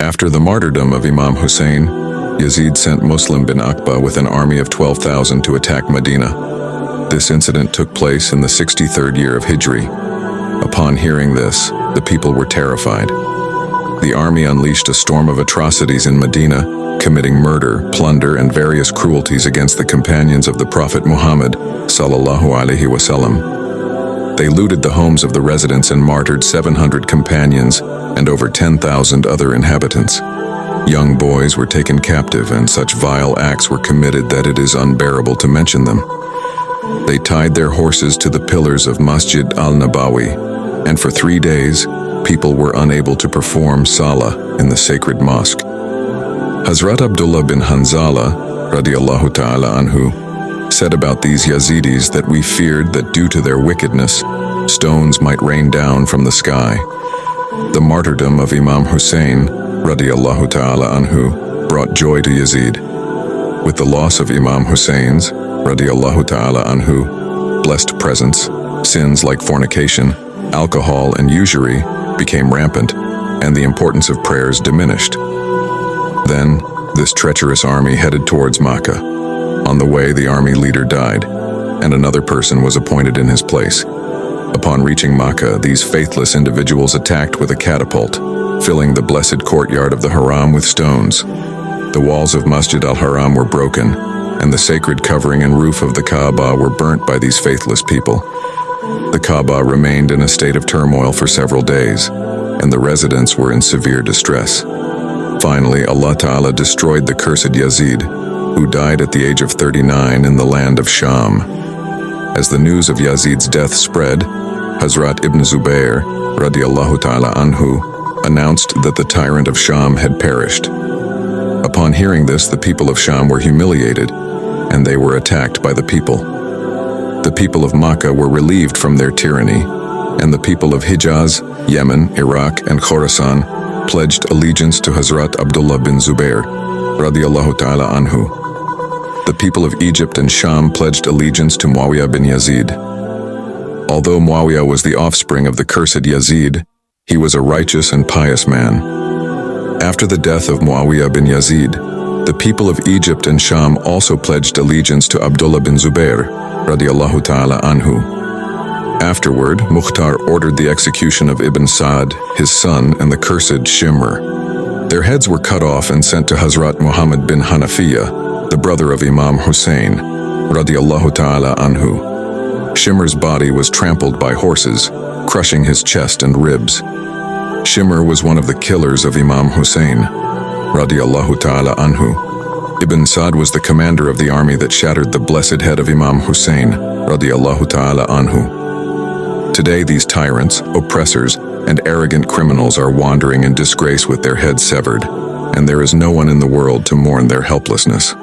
After the martyrdom of Imam Hussain, Yazid sent Muslim bin Uqba with an army of 12,000 to attack Medina. This incident took place in the 63rd year of Hijri. Upon hearing this, the people were terrified. The army unleashed a storm of atrocities in Medina, committing murder, plunder, and various cruelties against the companions of the Prophet Muhammad, Sallallahu Alayhi Wasallam. They looted the homes of the residents and martyred 700 companions and over 10,000 other inhabitants. Young boys were taken captive, and such vile acts were committed that it is unbearable to mention them. They tied their horses to the pillars of Masjid al-Nabawi, and for 3 days, people were unable to perform Salah in the sacred mosque. Hazrat Abdullah bin Hanzala, RadhiAllahu Ta'ala Anhu, said about these Yazidis that we feared that due to their wickedness, stones might rain down from the sky. The martyrdom of Imam Hussain, RadhiAllahu Ta'ala Anhu, brought joy to Yazid. With the loss of Imam Hussein's, RadhiAllahu Ta'ala Anhu, blessed presence, sins like fornication, alcohol, and usury became rampant, and the importance of prayers diminished. Then, this treacherous army headed towards Makkah. On the way, the army leader died, and another person was appointed in his place. Upon reaching Makkah, these faithless individuals attacked with a catapult, filling the blessed courtyard of the Haram with stones. The walls of Masjid al-Haram were broken, and the sacred covering and roof of the Kaaba were burnt by these faithless people. The Kaaba remained in a state of turmoil for several days, and the residents were in severe distress. Finally, Allah Ta'ala destroyed the cursed Yazid, who died at the age of 39 in the land of Sham. As the news of Yazid's death spread, Hazrat Ibn Zubayr, RadhiAllahu Ta'ala Anhu, announced that the tyrant of Sham had perished. Upon hearing this, the people of Sham were humiliated, and they were attacked by the people. The people of Makkah were relieved from their tyranny, and the people of Hijaz, Yemen, Iraq, and Khorasan pledged allegiance to Hazrat Abdullah bin Zubayr, RadhiAllahu Ta'ala Anhu. The people of Egypt and Sham pledged allegiance to Muawiyah bin Yazid. Although Muawiyah was the offspring of the cursed Yazid, he was a righteous and pious man. After the death of Muawiyah bin Yazid, the people of Egypt and Sham also pledged allegiance to Abdullah bin Zubayr, RadhiAllahu Ta'ala Anhu. Afterward, Mukhtar ordered the execution of Ibn Sa'd, his son, and the cursed Shimr. Their heads were cut off and sent to Hazrat Muhammad bin Hanafiya, the brother of Imam Hussain, RadhiAllahu Ta'ala Anhu. Shimr's body was trampled by horses, crushing his chest and ribs. Shimr was one of the killers of Imam Hussain, RadhiAllahu Ta'ala Anhu. Ibn Sa'd was the commander of the army that shattered the blessed head of Imam Hussain, RadhiAllahu Ta'ala Anhu. Today, these tyrants, oppressors, and arrogant criminals are wandering in disgrace with their heads severed, and there is no one in the world to mourn their helplessness.